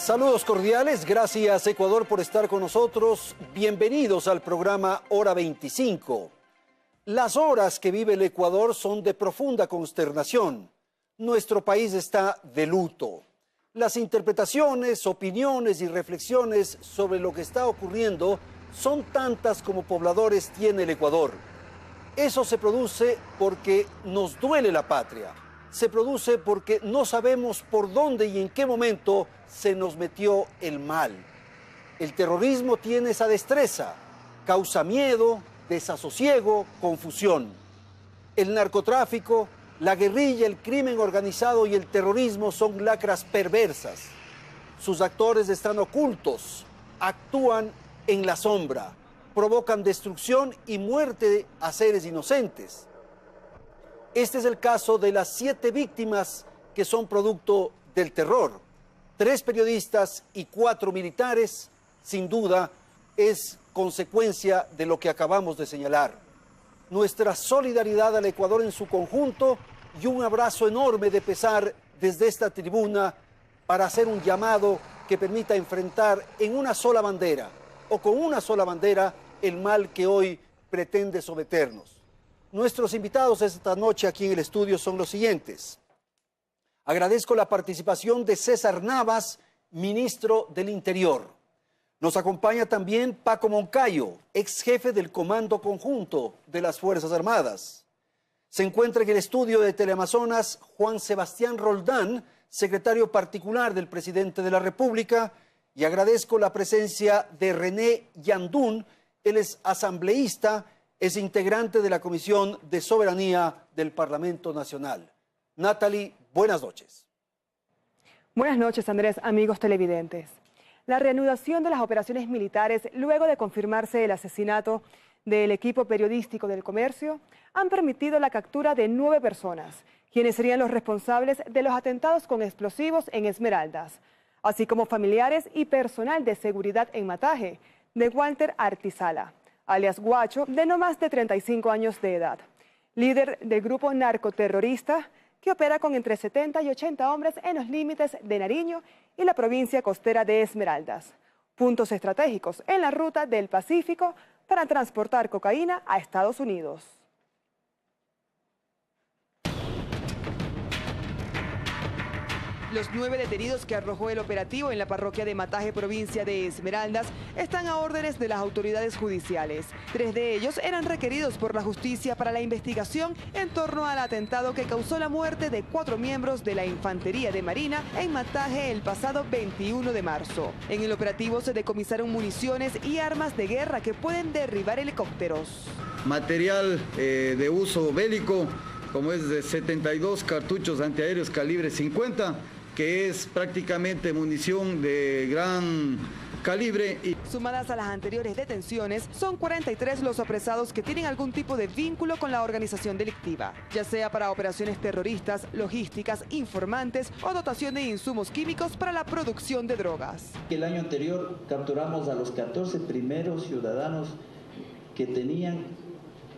Saludos cordiales, gracias Ecuador por estar con nosotros. Bienvenidos al programa Hora 25. Las horas que vive el Ecuador son de profunda consternación. Nuestro país está de luto. Las interpretaciones, opiniones y reflexiones sobre lo que está ocurriendo son tantas como pobladores tiene el Ecuador. Eso se produce porque nos duele la patria. Se produce porque no sabemos por dónde y en qué momento se nos metió el mal. El terrorismo tiene esa destreza, causa miedo, desasosiego, confusión. El narcotráfico, la guerrilla, el crimen organizado y el terrorismo son lacras perversas. Sus actores están ocultos, actúan en la sombra, provocan destrucción y muerte a seres inocentes. Este es el caso de las 7 víctimas que son producto del terror. 3 periodistas y 4 militares, sin duda, es consecuencia de lo que acabamos de señalar. Nuestra solidaridad al Ecuador en su conjunto y un abrazo enorme de pesar desde esta tribuna para hacer un llamado que permita enfrentar en una sola bandera o con una sola bandera el mal que hoy pretende someternos. Nuestros invitados esta noche aquí en el estudio son los siguientes. Agradezco la participación de César Navas, ministro del Interior. Nos acompaña también Paco Moncayo, ex jefe del Comando Conjunto de las Fuerzas Armadas. Se encuentra en el estudio de Teleamazonas Juan Sebastián Roldán, secretario particular del presidente de la República, y agradezco la presencia de René Yandún, él es asambleísta, es integrante de la Comisión de Soberanía del Parlamento Nacional. Natalie, buenas noches. Buenas noches, Andrés, amigos televidentes. La reanudación de las operaciones militares, luego de confirmarse el asesinato del equipo periodístico del Comercio, han permitido la captura de 9 personas, quienes serían los responsables de los atentados con explosivos en Esmeraldas, así como familiares y personal de seguridad en Mataje, de Walter Artizala, alias Guacho, de no más de 35 años de edad, líder del grupo narcoterrorista que opera con entre 70 y 80 hombres en los límites de Nariño y la provincia costera de Esmeraldas, puntos estratégicos en la ruta del Pacífico para transportar cocaína a Estados Unidos. Los 9 detenidos que arrojó el operativo en la parroquia de Mataje, provincia de Esmeraldas, están a órdenes de las autoridades judiciales. 3 de ellos eran requeridos por la justicia para la investigación en torno al atentado que causó la muerte de 4 miembros de la Infantería de Marina en Mataje el pasado 21 de marzo. En el operativo se decomisaron municiones y armas de guerra que pueden derribar helicópteros. Material de uso bélico, como es de 72 cartuchos antiaéreos calibre 50, que es prácticamente munición de gran calibre. Sumadas a las anteriores detenciones, son 43 los apresados que tienen algún tipo de vínculo con la organización delictiva, ya sea para operaciones terroristas, logísticas, informantes o dotación de insumos químicos para la producción de drogas. El año anterior capturamos a los 14 primeros ciudadanos que tenían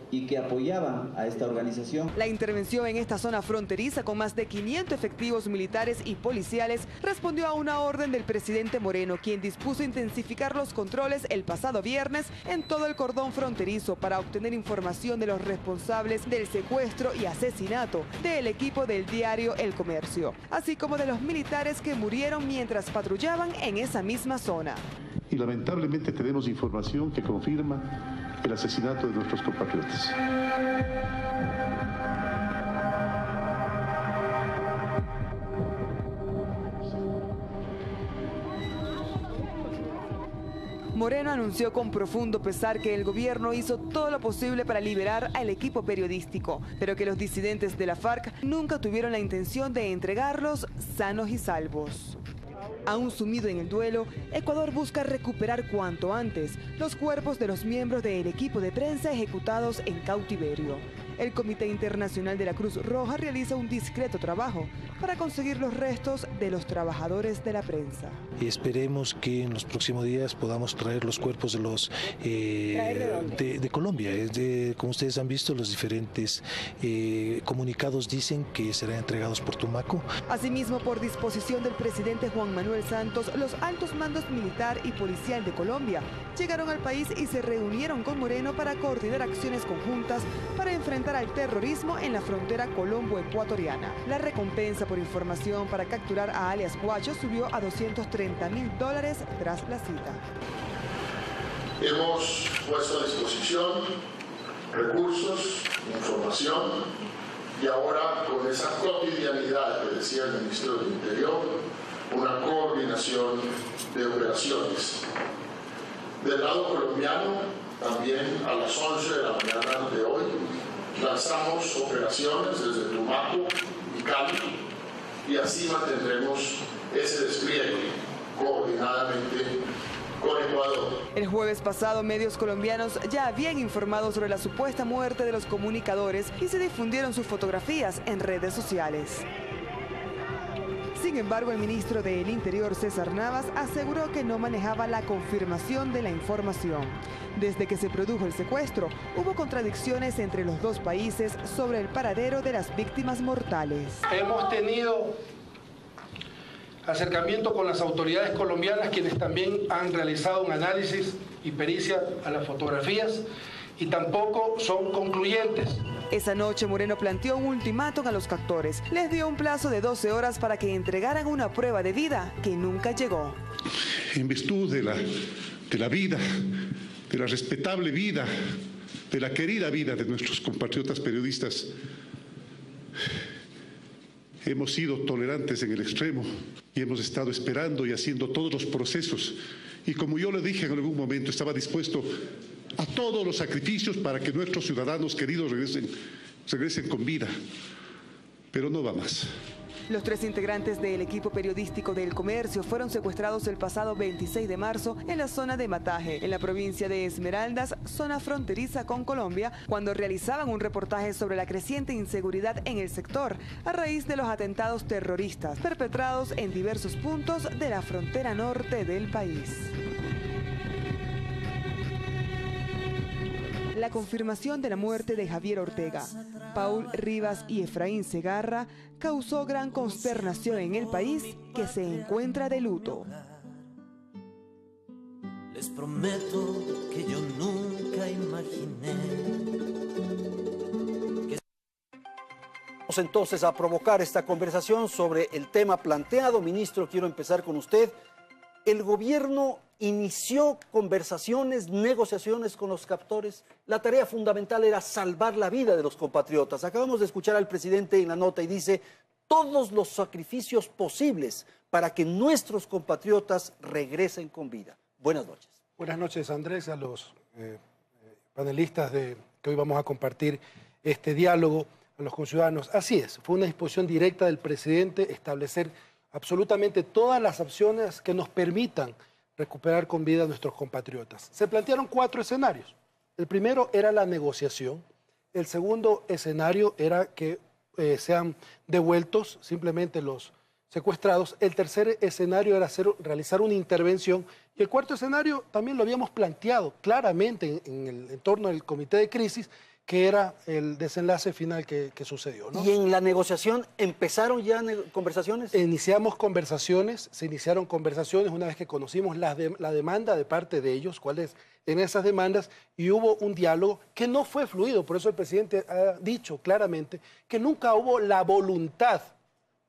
y que apoyaban a esta organización. La intervención en esta zona fronteriza con más de 500 efectivos militares y policiales respondió a una orden del presidente Moreno, quien dispuso intensificar los controles el pasado viernes en todo el cordón fronterizo para obtener información de los responsables del secuestro y asesinato del equipo del diario El Comercio, así como de los militares que murieron mientras patrullaban en esa misma zona. Y lamentablemente tenemos información que confirma el asesinato de nuestros compatriotas. Moreno anunció con profundo pesar que el gobierno hizo todo lo posible para liberar al equipo periodístico, pero que los disidentes de la FARC nunca tuvieron la intención de entregarlos sanos y salvos. Aún sumido en el duelo, Ecuador busca recuperar cuanto antes los cuerpos de los miembros del equipo de prensa ejecutados en cautiverio. El Comité Internacional de la Cruz Roja realiza un discreto trabajo para conseguir los restos de los trabajadores de la prensa. Esperemos que en los próximos días podamos traer los cuerpos de los de Colombia. Como ustedes han visto, los diferentes comunicados dicen que serán entregados por Tumaco. Asimismo, por disposición del presidente Juan Manuel Santos, los altos mandos militar y policial de Colombia llegaron al país y se reunieron con Moreno para coordinar acciones conjuntas para enfrentar al terrorismo en la frontera colombo-ecuatoriana. La recompensa por información para capturar a alias Guacho subió a $230.000 tras la cita. Hemos puesto a disposición recursos, información, y ahora con esa cotidianidad que decía el ministro del Interior, una coordinación de operaciones. Del lado colombiano, también a las 11 de la mañana de hoy, lanzamos operaciones desde Tumaco y Cali, y así mantendremos ese despliegue coordinadamente con Ecuador. El jueves pasado, medios colombianos ya habían informado sobre la supuesta muerte de los comunicadores y se difundieron sus fotografías en redes sociales. Sin embargo, el ministro del Interior, César Navas, aseguró que no manejaba la confirmación de la información. Desde que se produjo el secuestro, hubo contradicciones entre los dos países sobre el paradero de las víctimas mortales. Hemos tenido acercamiento con las autoridades colombianas, quienes también han realizado un análisis y pericia a las fotografías y tampoco son concluyentes. Esa noche Moreno planteó un ultimátum a los captores. Les dio un plazo de 12 horas para que entregaran una prueba de vida que nunca llegó. En virtud de la vida, de la respetable vida, de la querida vida de nuestros compatriotas periodistas, hemos sido tolerantes en el extremo y hemos estado esperando y haciendo todos los procesos. Y como yo le dije en algún momento, estaba dispuesto a todos los sacrificios para que nuestros ciudadanos queridos regresen con vida. Pero no va más. Los 3 integrantes del equipo periodístico del Comercio fueron secuestrados el pasado 26 de marzo en la zona de Mataje, en la provincia de Esmeraldas, zona fronteriza con Colombia, cuando realizaban un reportaje sobre la creciente inseguridad en el sector a raíz de los atentados terroristas perpetrados en diversos puntos de la frontera norte del país. La confirmación de la muerte de Javier Ortega, Paul Rivas y Efraín Segarra causó gran consternación en el país, que se encuentra de luto. Les prometo que yo nunca imaginé. Vamos entonces a provocar esta conversación sobre el tema planteado. Ministro, quiero empezar con usted. El gobierno inició conversaciones, negociaciones con los captores. La tarea fundamental era salvar la vida de los compatriotas. Acabamos de escuchar al presidente en la nota y dice todos los sacrificios posibles para que nuestros compatriotas regresen con vida. Buenas noches. Buenas noches, Andrés, a los panelistas que hoy vamos a compartir este diálogo, a los conciudadanos. Así es, fue una disposición directa del presidente establecer absolutamente todas las opciones que nos permitan recuperar con vida a nuestros compatriotas. Se plantearon 4 escenarios. El primero era la negociación. El segundo escenario era que sean devueltos simplemente los secuestrados. El tercer escenario era realizar una intervención. Y el cuarto escenario también lo habíamos planteado claramente en el entorno del comité de crisis, que era el desenlace final que sucedió, ¿no? ¿Y en la negociación empezaron ya conversaciones? Se iniciaron conversaciones una vez que conocimos la demanda de parte de ellos, cuáles en esas demandas, y hubo un diálogo que no fue fluido. Por eso el presidente ha dicho claramente que nunca hubo la voluntad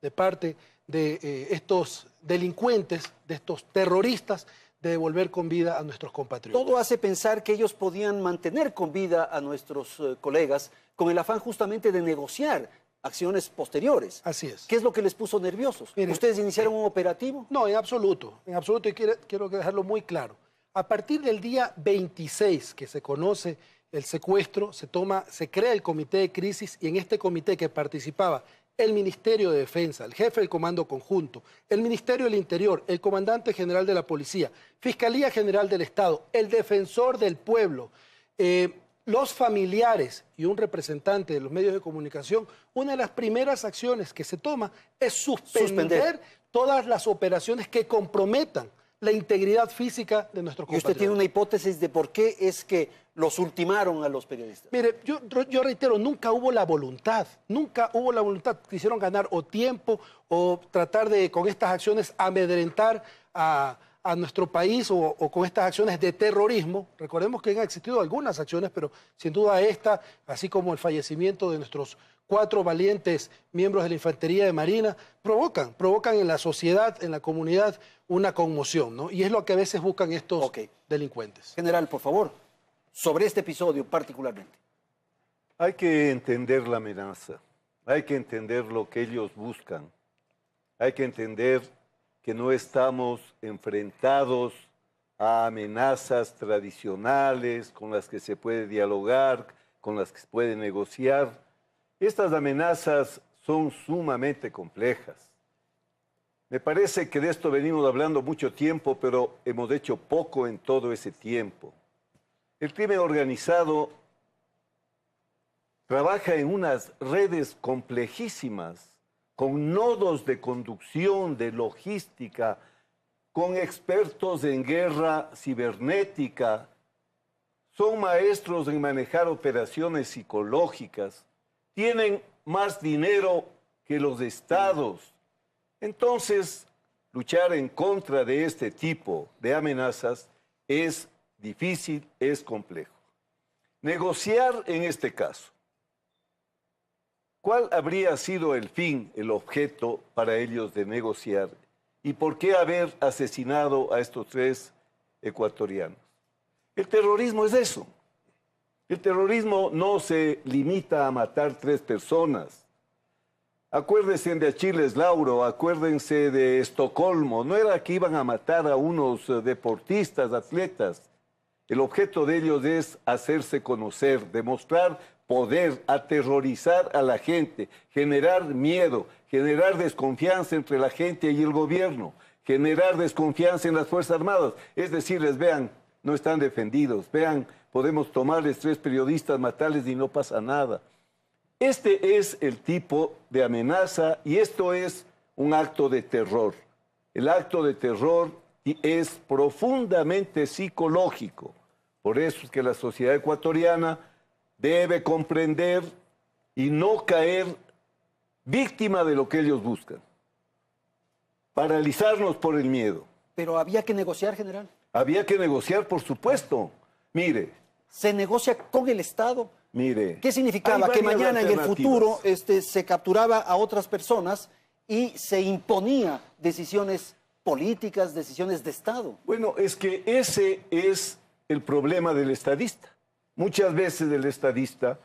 de parte de estos delincuentes, de estos terroristas, de devolver con vida a nuestros compatriotas. Todo hace pensar que ellos podían mantener con vida a nuestros colegas con el afán justamente de negociar acciones posteriores. Así es. ¿Qué es lo que les puso nerviosos? Miren, ¿ustedes iniciaron un operativo? No, en absoluto, y quiero dejarlo muy claro. A partir del día 26 que se conoce el secuestro, se crea el comité de crisis, y en este comité que participaba el Ministerio de Defensa, el jefe del Comando Conjunto, el Ministerio del Interior, el Comandante General de la Policía, Fiscalía General del Estado, el Defensor del Pueblo, los familiares y un representante de los medios de comunicación, una de las primeras acciones que se toma es suspender todas las operaciones que comprometan la integridad física de nuestros compatriotas. ¿Y usted tiene una hipótesis de por qué es que los ultimaron a los periodistas? Mire, yo reitero, nunca hubo la voluntad, quisieron ganar o tiempo o tratar de, con estas acciones, amedrentar a nuestro país o con estas acciones de terrorismo. Recordemos que han existido algunas acciones, pero sin duda esta, así como el fallecimiento de nuestros 4 valientes miembros de la Infantería de Marina, provocan en la sociedad, en la comunidad, una conmoción, ¿no? Y es lo que a veces buscan estos delincuentes. General, por favor, sobre este episodio particularmente. Hay que entender la amenaza, hay que entender lo que ellos buscan, hay que entender que no estamos enfrentados a amenazas tradicionales con las que se puede dialogar, con las que se puede negociar. Estas amenazas son sumamente complejas. Me parece que de esto venimos hablando mucho tiempo, pero hemos hecho poco en todo ese tiempo. El crimen organizado trabaja en unas redes complejísimas, con nodos de conducción, de logística, con expertos en guerra cibernética. Son maestros en manejar operaciones psicológicas. Tienen más dinero que los estados. Entonces, luchar en contra de este tipo de amenazas es difícil, es complejo. Negociar en este caso. ¿Cuál habría sido el fin, el objeto para ellos de negociar? ¿Y por qué haber asesinado a estos 3 ecuatorianos? El terrorismo es eso. El terrorismo no se limita a matar 3 personas. Acuérdense de Achilles Lauro, acuérdense de Estocolmo. No era que iban a matar a unos deportistas, atletas. El objeto de ellos es hacerse conocer, demostrar poder, aterrorizar a la gente, generar miedo, generar desconfianza entre la gente y el gobierno, generar desconfianza en las Fuerzas Armadas. Es decirles, vean, no están defendidos, vean, podemos tomarles 3 periodistas, matarles y no pasa nada. Este es el tipo de amenaza y esto es un acto de terror. El acto de terror es profundamente psicológico. Por eso es que la sociedad ecuatoriana debe comprender y no caer víctima de lo que ellos buscan. Paralizarnos por el miedo. Pero había que negociar, general. Había que negociar, por supuesto. Mire. ¿Se negocia con el Estado? Mire. ¿Qué significaba? Que mañana en el futuro se capturaba a otras personas y se imponía decisiones políticas, decisiones de Estado. Bueno, es que ese es el problema del estadista. Muchas veces el estadista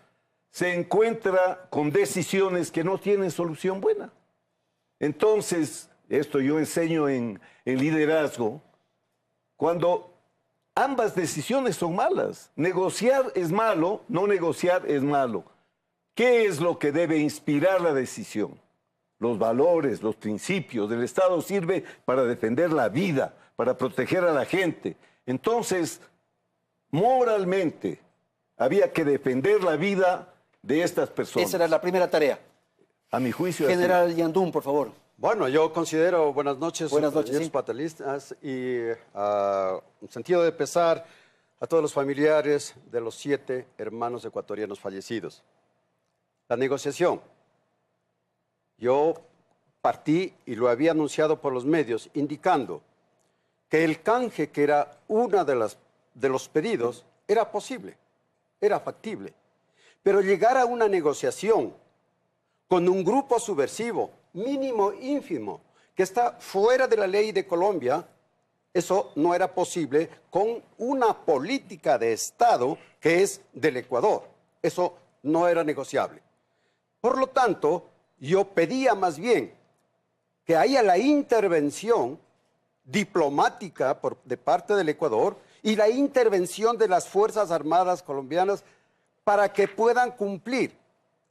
se encuentra con decisiones que no tienen solución buena. Entonces, esto yo enseño en liderazgo, cuando ambas decisiones son malas. Negociar es malo, no negociar es malo. ¿Qué es lo que debe inspirar la decisión? Los valores, los principios. El Estado sirve para defender la vida, para proteger a la gente. Entonces, moralmente, había que defender la vida de estas personas. Esa era la primera tarea. A mi juicio. General Yandún, por favor. Bueno, yo considero, buenas noches, sí. panelistas, y un sentido de pesar a todos los familiares de los 7 hermanos ecuatorianos fallecidos. La negociación. Yo partí y lo había anunciado por los medios, indicando que el canje, que era uno de los pedidos, era posible, era factible. Pero llegar a una negociación con un grupo subversivo, mínimo, ínfimo, que está fuera de la ley de Colombia, eso no era posible con una política de Estado que es del Ecuador. Eso no era negociable. Por lo tanto, yo pedía más bien que haya la intervención diplomática de parte del Ecuador y la intervención de las Fuerzas Armadas colombianas para que puedan cumplir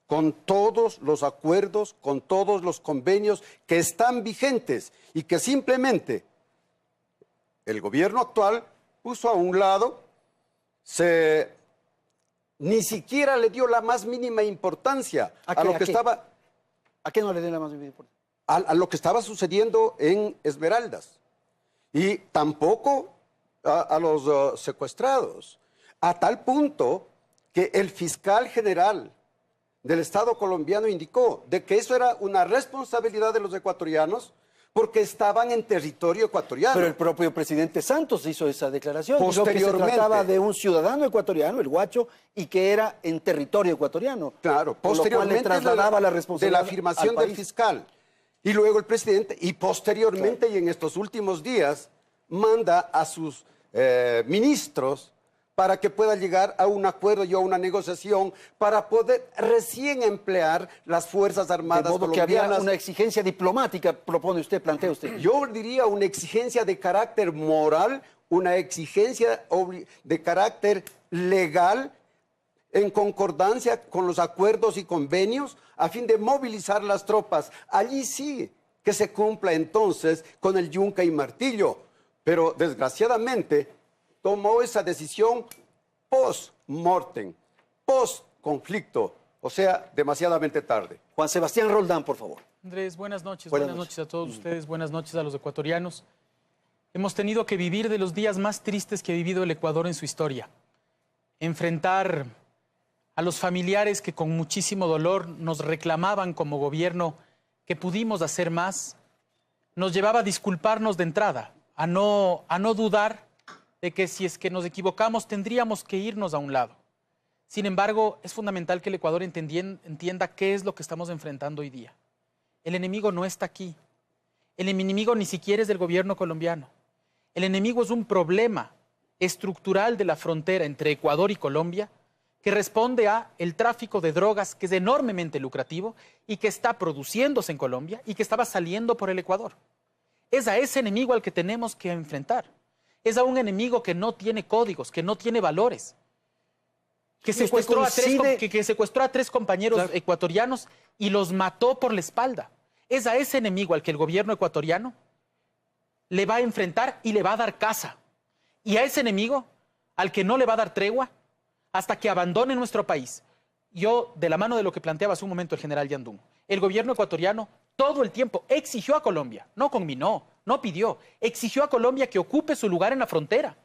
con todos los acuerdos, con todos los convenios que están vigentes y que simplemente el gobierno actual puso a un lado, se ni siquiera le dio la más mínima importancia a lo que estaba... ¿A qué no le dio la más mínima importancia? A lo que estaba sucediendo en Esmeraldas. Y tampoco a los secuestrados. A tal punto que el fiscal general del Estado colombiano indicó de que eso era una responsabilidad de los ecuatorianos porque estaban en territorio ecuatoriano. Pero el propio presidente Santos hizo esa declaración. Dijo que se trataba de un ciudadano ecuatoriano, el Guacho, y que era en territorio ecuatoriano. Claro, posteriormente le trasladaba la responsabilidad de la afirmación del fiscal. Y luego el presidente, y posteriormente y en estos últimos días, manda a sus ministros para que pueda llegar a un acuerdo y a una negociación para poder recién emplear las Fuerzas Armadas colombianas. Que había una exigencia diplomática, propone usted, plantea usted. Yo diría una exigencia de carácter moral, una exigencia de carácter legal, en concordancia con los acuerdos y convenios, a fin de movilizar las tropas. Allí sí que se cumpla entonces con el yunque y martillo, pero desgraciadamente tomó esa decisión post-mortem, post-conflicto, o sea, demasiadamente tarde. Juan Sebastián Roldán, por favor. Andrés, buenas noches a todos ustedes, buenas noches a los ecuatorianos. Hemos tenido que vivir de los días más tristes que ha vivido el Ecuador en su historia. Enfrentar a los familiares que con muchísimo dolor nos reclamaban como gobierno que pudimos hacer más, nos llevaba a disculparnos de entrada, a no dudar de que si es que nos equivocamos tendríamos que irnos a un lado. Sin embargo, es fundamental que el Ecuador entienda qué es lo que estamos enfrentando hoy día. El enemigo no está aquí. El enemigo ni siquiera es del gobierno colombiano. El enemigo es un problema estructural de la frontera entre Ecuador y Colombia que responde a el tráfico de drogas que es enormemente lucrativo y que está produciéndose en Colombia y que estaba saliendo por el Ecuador. Es a ese enemigo al que tenemos que enfrentar. Es a un enemigo que no tiene códigos, que no tiene valores, que secuestró a tres compañeros ecuatorianos y los mató por la espalda. Es a ese enemigo al que el gobierno ecuatoriano le va a enfrentar y le va a dar caza. Y a ese enemigo al que no le va a dar tregua hasta que abandone nuestro país. Yo, de la mano de lo que planteaba hace un momento el general Yandún, el gobierno ecuatoriano todo el tiempo exigió a Colombia, no conminó, no pidió, exigió a Colombia que ocupe su lugar en la frontera,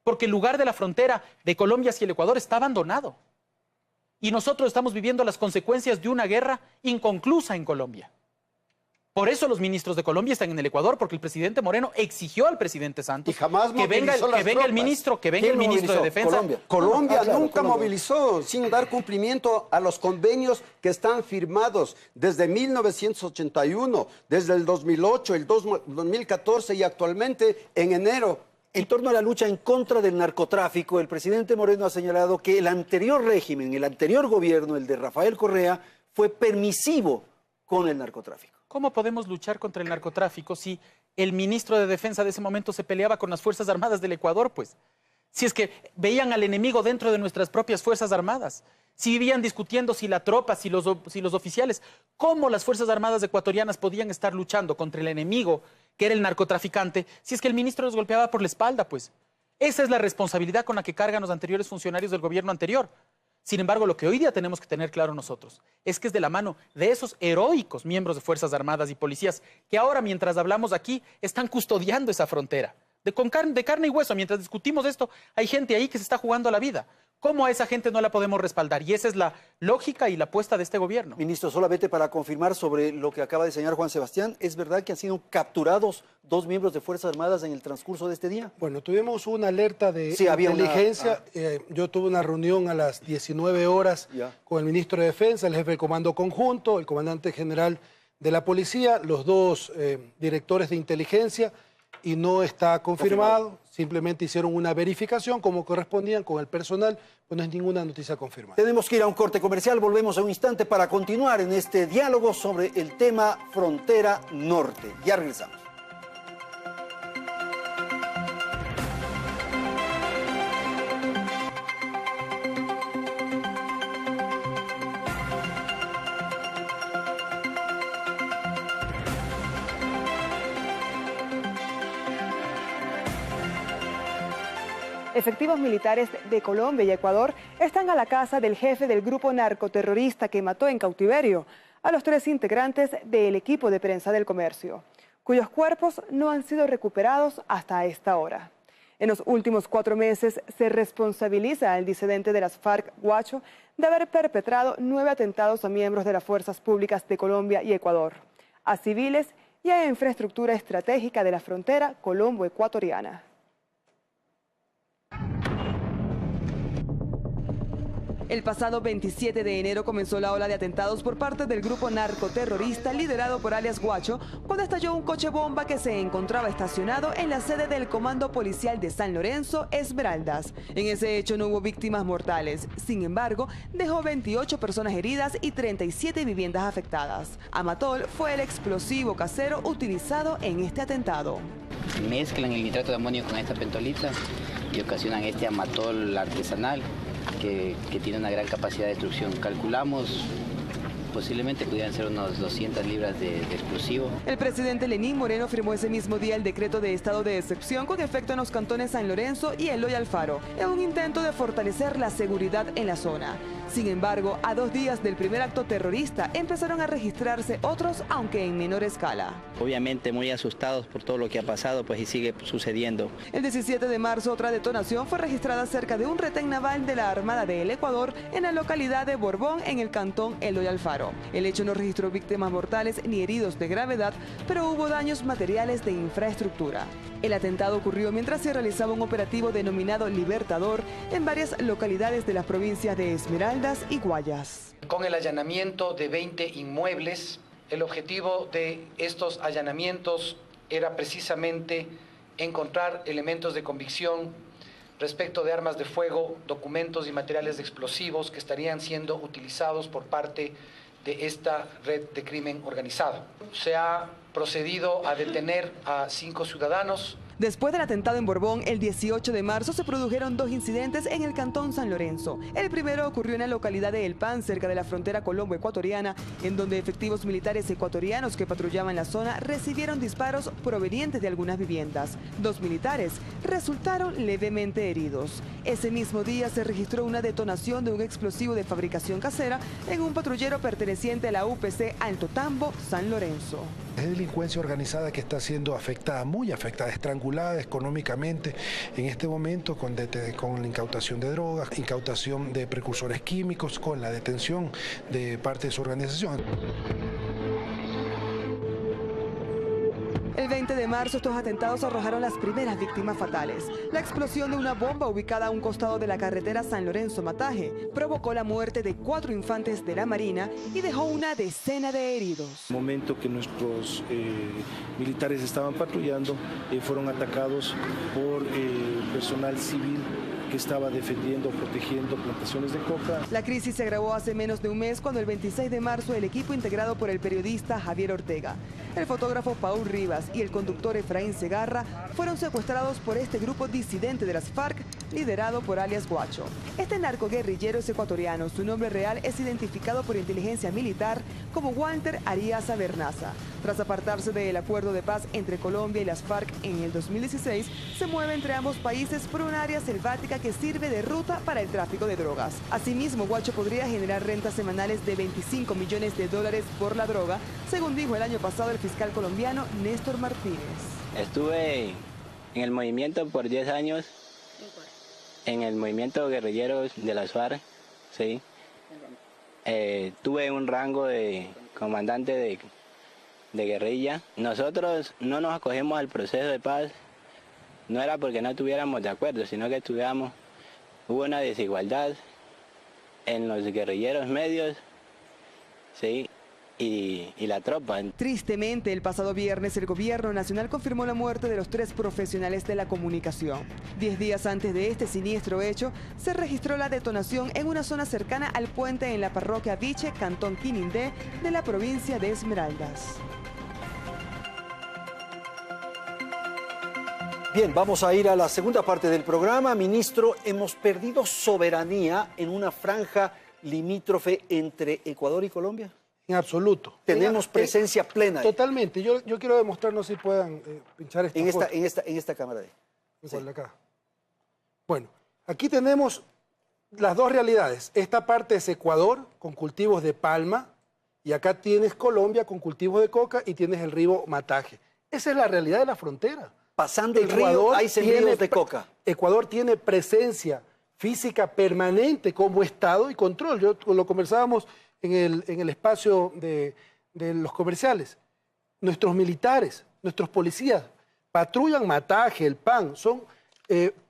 porque el lugar de la frontera de Colombia hacia el Ecuador está abandonado. Y nosotros estamos viviendo las consecuencias de una guerra inconclusa en Colombia. Por eso los ministros de Colombia están en el Ecuador, porque el presidente Moreno exigió al presidente Santos que venga el ministro de Defensa. Colombia nunca movilizó sin dar cumplimiento a los convenios que están firmados desde 1981, desde el 2008, el 2014 y actualmente en enero. En torno a la lucha en contra del narcotráfico, el presidente Moreno ha señalado que el anterior régimen, el anterior gobierno, el de Rafael Correa, fue permisivo con el narcotráfico. ¿Cómo podemos luchar contra el narcotráfico si el ministro de Defensa de ese momento se peleaba con las Fuerzas Armadas del Ecuador, pues? Si es que veían al enemigo dentro de nuestras propias Fuerzas Armadas, si vivían discutiendo si la tropa, si los oficiales, ¿cómo las Fuerzas Armadas ecuatorianas podían estar luchando contra el enemigo, que era el narcotraficante, si es que el ministro los golpeaba por la espalda, pues? Esa es la responsabilidad con la que cargan los anteriores funcionarios del gobierno anterior. Sin embargo, lo que hoy día tenemos que tener claro nosotros es que es de la mano de esos heroicos miembros de Fuerzas Armadas y policías que ahora, mientras hablamos aquí, están custodiando esa frontera. De carne y hueso, mientras discutimos esto, hay gente ahí que se está jugando la vida. ¿Cómo a esa gente no la podemos respaldar? Y esa es la lógica y la apuesta de este gobierno. Ministro, solamente para confirmar sobre lo que acaba de señalar Juan Sebastián, ¿es verdad que han sido capturados 2 miembros de Fuerzas Armadas en el transcurso de este día? Bueno, tuvimos una alerta de inteligencia. Yo tuve una reunión a las 19 horas con el ministro de Defensa, el jefe del Comando Conjunto, el comandante general de la Policía, los 2 directores de inteligencia, y no está confirmado. Simplemente hicieron una verificación como correspondían con el personal, pues no es ninguna noticia confirmada. Tenemos que ir a un corte comercial, volvemos en un instante para continuar en este diálogo sobre el tema Frontera Norte. Ya regresamos. Efectivos militares de Colombia y Ecuador están a la casa del jefe del grupo narcoterrorista que mató en cautiverio a los 3 integrantes del equipo de prensa del comercio, cuyos cuerpos no han sido recuperados hasta esta hora. En los últimos 4 meses se responsabiliza al disidente de las FARC, Guacho, de haber perpetrado 9 atentados a miembros de las fuerzas públicas de Colombia y Ecuador, a civiles y a infraestructura estratégica de la frontera colombo-ecuatoriana. El pasado 27 de enero comenzó la ola de atentados por parte del grupo narcoterrorista liderado por alias Guacho, cuando estalló un coche bomba que se encontraba estacionado en la sede del Comando Policial de San Lorenzo, Esmeraldas. En ese hecho no hubo víctimas mortales, sin embargo, dejó 28 personas heridas y 37 viviendas afectadas. Amatol fue el explosivo casero utilizado en este atentado. Mezclan el nitrato de amonio con esta pentolita y ocasionan este amatol artesanal que tiene una gran capacidad de destrucción. Calculamos posiblemente pudieran ser unos 200 libras de explosivo. El presidente Lenín Moreno firmó ese mismo día el decreto de estado de excepción con efecto en los cantones San Lorenzo y Eloy Alfaro, en un intento de fortalecer la seguridad en la zona. Sin embargo, a 2 días del primer acto terrorista empezaron a registrarse otros, aunque en menor escala. Obviamente muy asustados por todo lo que ha pasado, pues y sigue sucediendo. El 17 de marzo otra detonación fue registrada cerca de un retén naval de la Armada del Ecuador en la localidad de Borbón, en el cantón Eloy Alfaro. El hecho no registró víctimas mortales ni heridos de gravedad, pero hubo daños materiales de infraestructura. El atentado ocurrió mientras se realizaba un operativo denominado Libertador en varias localidades de las provincias de Esmeraldas y Guayas. Con el allanamiento de 20 inmuebles, el objetivo de estos allanamientos era precisamente encontrar elementos de convicción respecto de armas de fuego, documentos y materiales explosivos que estarían siendo utilizados por parte de esta red de crimen organizado. Se ha procedido a detener a 5 ciudadanos. Después del atentado en Borbón, el 18 de marzo se produjeron 2 incidentes en el cantón San Lorenzo. El primero ocurrió en la localidad de El Pan, cerca de la frontera colombo-ecuatoriana, en donde efectivos militares ecuatorianos que patrullaban la zona recibieron disparos provenientes de algunas viviendas. 2 militares resultaron levemente heridos. Ese mismo día se registró una detonación de un explosivo de fabricación casera en un patrullero perteneciente a la UPC Alto Tambo, San Lorenzo. Es delincuencia organizada que está siendo afectada, muy afectada, estrangulada económicamente en este momento con la incautación de drogas, incautación de precursores químicos, con la detención de parte de su organización. El 20 de marzo estos atentados arrojaron las primeras víctimas fatales. La explosión de una bomba ubicada a un costado de la carretera San Lorenzo-Mataje provocó la muerte de 4 infantes de la Marina y dejó una decena de heridos. En el momento que nuestros militares estaban patrullando, fueron atacados por personal civil que estaba defendiendo, protegiendo plantaciones de coca. La crisis se agravó hace menos de un mes cuando el 26 de marzo el equipo integrado por el periodista Javier Ortega, el fotógrafo Paul Rivas y el conductor Efraín Segarra fueron secuestrados por este grupo disidente de las FARC liderado por alias Guacho. Este narcoguerrillero es ecuatoriano. Su nombre real es identificado por inteligencia militar como Walter Ariaza Bernaza. Tras apartarse del acuerdo de paz entre Colombia y las FARC en el 2016, se mueve entre ambos países por un área selvática que sirve de ruta para el tráfico de drogas. Asimismo, Guacho podría generar rentas semanales de $25 millones por la droga, según dijo el año pasado el fiscal colombiano Néstor Martínez. Estuve en el movimiento por 10 años, en el movimiento guerrilleros de las FARC, sí. Tuve un rango de comandante de guerrilla. Nosotros no nos acogemos al proceso de paz. No era porque no estuviéramos de acuerdo, sino que hubo una desigualdad en los guerrilleros medios, ¿sí? y la tropa. Tristemente, el pasado viernes el gobierno nacional confirmó la muerte de los 3 profesionales de la comunicación. 10 días antes de este siniestro hecho, se registró la detonación en una zona cercana al puente en la parroquia Viche, cantón Quinindé, de la provincia de Esmeraldas. Bien, vamos a ir a la segunda parte del programa. Ministro, hemos perdido soberanía en una franja limítrofe entre Ecuador y Colombia. En absoluto. Tenemos presencia plena. Totalmente. Yo quiero demostrar, no sé si puedan pinchar esta foto. En esta cámara de. ¿Cuál de acá? Bueno, aquí tenemos las dos realidades. Esta parte es Ecuador con cultivos de palma y acá tienes Colombia con cultivos de coca y tienes el río Mataje. Esa es la realidad de la frontera. Pasando el río hay sembríos de coca. Ecuador tiene presencia física permanente como Estado y control. Lo conversábamos en el espacio de los comerciales. Nuestros militares, nuestros policías patrullan Mataje, El Pan, son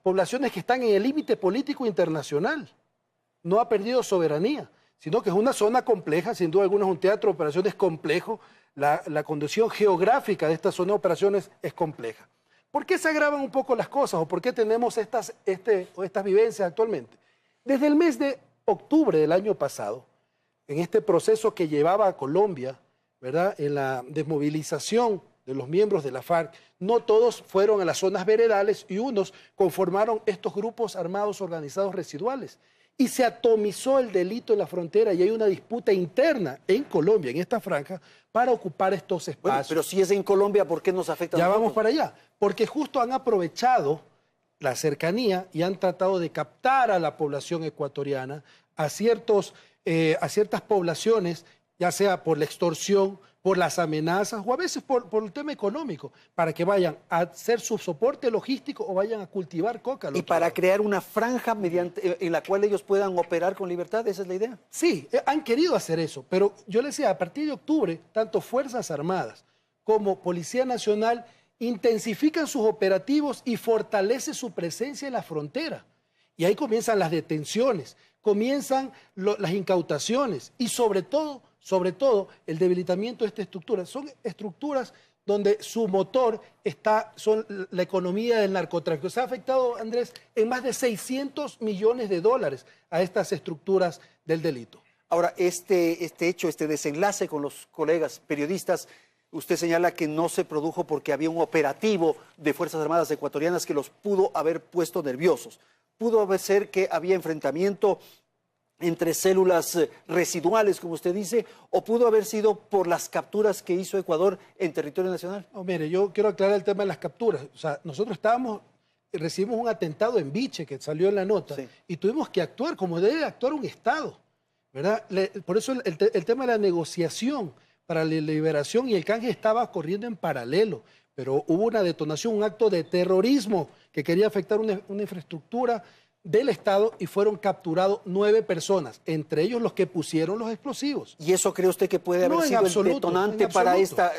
poblaciones que están en el límite político internacional. No ha perdido soberanía, sino que es una zona compleja, sin duda alguna es un teatro de operaciones complejo. La condición geográfica de esta zona de operaciones es compleja. ¿Por qué se agravan un poco las cosas o por qué tenemos estas vivencias actualmente? Desde el mes de octubre del año pasado, en este proceso que llevaba a Colombia, ¿verdad?, en la desmovilización de los miembros de la FARC, no todos fueron a las zonas veredales y unos conformaron estos grupos armados organizados residuales. Y se atomizó el delito en la frontera y hay una disputa interna en Colombia, en esta franja, para ocupar estos espacios. Bueno, pero si es en Colombia, ¿por qué nos afecta a nosotros? Ya vamos para allá. Porque justo han aprovechado la cercanía y han tratado de captar a la población ecuatoriana, a ciertas poblaciones, ya sea por la extorsión, por las amenazas o a veces por el tema económico, para que vayan a hacer su soporte logístico o vayan a cultivar coca. Y para crear una franja en la cual ellos puedan operar con libertad, ¿esa es la idea? Sí, han querido hacer eso, pero yo les decía, a partir de octubre, tanto Fuerzas Armadas como Policía Nacional intensifican sus operativos y fortalece su presencia en la frontera. Y ahí comienzan las detenciones, comienzan las incautaciones y sobre todo el debilitamiento de esta estructura. Son estructuras donde su motor son la economía del narcotráfico. Se ha afectado, Andrés, en más de 600 millones de dólares a estas estructuras del delito. Ahora, este hecho, este desenlace con los colegas periodistas, usted señala que no se produjo porque había un operativo de Fuerzas Armadas ecuatorianas que los pudo haber puesto nerviosos. Pudo ser que había enfrentamiento entre células residuales, como usted dice, o pudo haber sido por las capturas que hizo Ecuador en territorio nacional. No, mire, yo quiero aclarar el tema de las capturas. O sea, nosotros recibimos un atentado en Biche que salió en la nota, sí, y tuvimos que actuar como debe actuar un Estado, ¿verdad? Por eso el tema de la negociación para la liberación y el canje estaba corriendo en paralelo, pero hubo una detonación, un acto de terrorismo que quería afectar una infraestructura del Estado y fueron capturados 9 personas, entre ellos los que pusieron los explosivos. ¿Y eso cree usted que puede haber sido el detonante para esta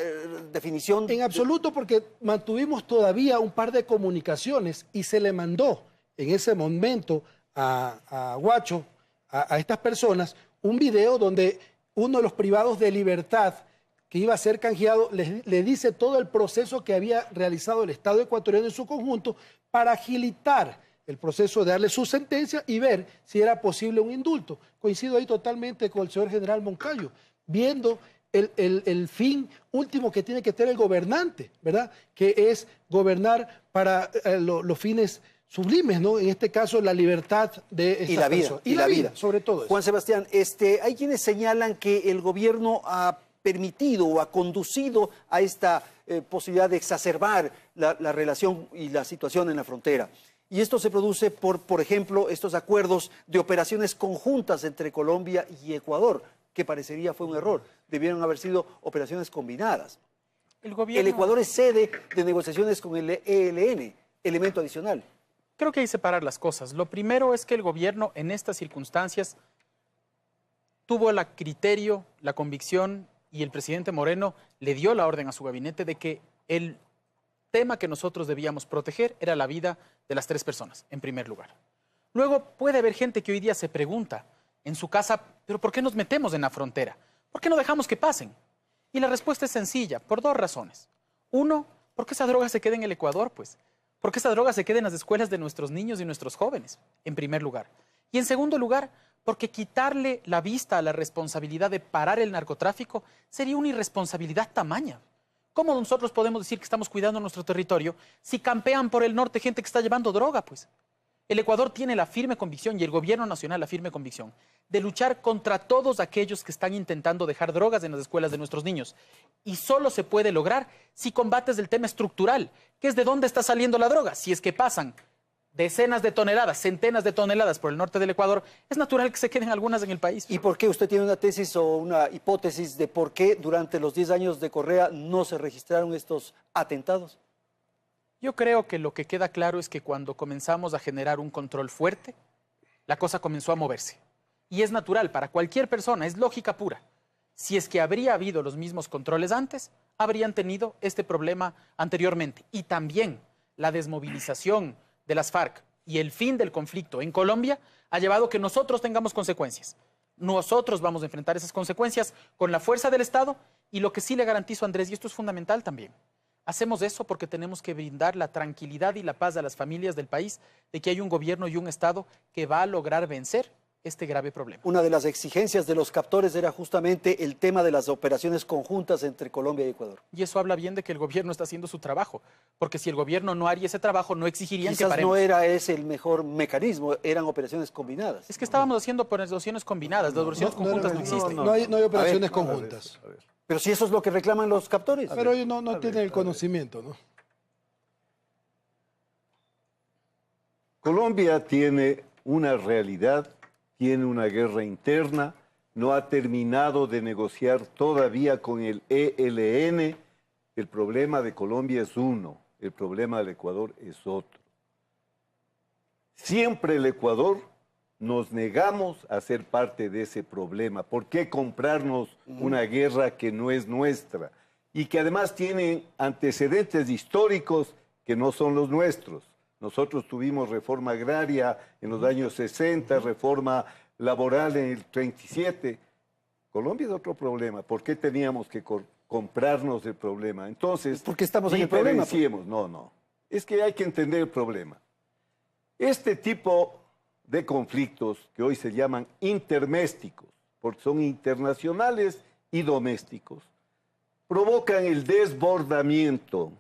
definición? En absoluto, porque mantuvimos todavía un par de comunicaciones y se le mandó en ese momento a Guacho, a estas personas, un video donde uno de los privados de libertad que iba a ser canjeado le dice todo el proceso que había realizado el Estado ecuatoriano en su conjunto para agilitar el proceso de darle su sentencia y ver si era posible un indulto. Coincido ahí totalmente con el señor general Moncayo, viendo el fin último que tiene que tener el gobernante, ¿verdad? Que es gobernar para los fines sublimes, ¿no? En este caso, la libertad de estas personas. Y la vida, sobre todo eso. Juan Sebastián, hay quienes señalan que el gobierno ha permitido o ha conducido a esta posibilidad de exacerbar la relación y la situación en la frontera. Y esto se produce por ejemplo, estos acuerdos de operaciones conjuntas entre Colombia y Ecuador, que parecería fue un error. Debieron haber sido operaciones combinadas. El Ecuador es sede de negociaciones con el ELN, elemento adicional. Creo que hay que separar las cosas. Lo primero es que el gobierno en estas circunstancias tuvo el criterio, la convicción y el presidente Moreno le dio la orden a su gabinete de que el tema que nosotros debíamos proteger era la vida de las 3 personas, en primer lugar. Luego puede haber gente que hoy día se pregunta en su casa, ¿pero por qué nos metemos en la frontera? ¿Por qué no dejamos que pasen? Y la respuesta es sencilla, por 2 razones. Uno, porque esa droga se queda en el Ecuador, pues. Porque esa droga se queda en las escuelas de nuestros niños y nuestros jóvenes, en primer lugar. Y en segundo lugar, porque quitarle la vista a la responsabilidad de parar el narcotráfico sería una irresponsabilidad tamaña. ¿Cómo nosotros podemos decir que estamos cuidando nuestro territorio si campean por el norte gente que está llevando droga, pues? El Ecuador tiene la firme convicción y el gobierno nacional la firme convicción de luchar contra todos aquellos que están intentando dejar drogas en las escuelas de nuestros niños. Y solo se puede lograr si combates el tema estructural, que es de dónde está saliendo la droga. Si es que pasan decenas de toneladas, centenas de toneladas por el norte del Ecuador, es natural que se queden algunas en el país. ¿Y por qué usted tiene una tesis o una hipótesis de por qué durante los 10 años de Correa no se registraron estos atentados? Yo creo que lo que queda claro es que cuando comenzamos a generar un control fuerte, la cosa comenzó a moverse. Y es natural para cualquier persona, es lógica pura. Si es que habría habido los mismos controles antes, habrían tenido este problema anteriormente. Y también la desmovilización de las FARC y el fin del conflicto en Colombia ha llevado a que nosotros tengamos consecuencias. Nosotros vamos a enfrentar esas consecuencias con la fuerza del Estado y lo que sí le garantizo, Andrés, y esto es fundamental también, hacemos eso porque tenemos que brindar la tranquilidad y la paz a las familias del país de que hay un gobierno y un Estado que va a lograr vencer este grave problema. Una de las exigencias de los captores era justamente el tema de las operaciones conjuntas entre Colombia y Ecuador. Y eso habla bien de que el gobierno está haciendo su trabajo, porque si el gobierno no haría ese trabajo, no exigirían que paremos. Quizás no era ese el mejor mecanismo, eran operaciones combinadas. Es que estábamos haciendo operaciones combinadas, las operaciones conjuntas no existen. No hay operaciones conjuntas. A ver. Pero si eso es lo que reclaman los captores. Pero ellos no tienen el conocimiento, ¿no? Colombia tiene una realidad, tiene una guerra interna, no ha terminado de negociar todavía con el ELN. El problema de Colombia es uno, el problema del Ecuador es otro. Siempre el Ecuador nos negamos a ser parte de ese problema. ¿Por qué comprarnos una guerra que no es nuestra? Y que además tiene antecedentes históricos que no son los nuestros. Nosotros tuvimos reforma agraria en los años 60, reforma laboral en el 37. Colombia es otro problema. ¿Por qué teníamos que comprarnos el problema? Entonces, ¿por qué estamos en el problema? No. Es que hay que entender el problema. Este tipo de conflictos que hoy se llaman intermésticos, porque son internacionales y domésticos, provocan el desbordamiento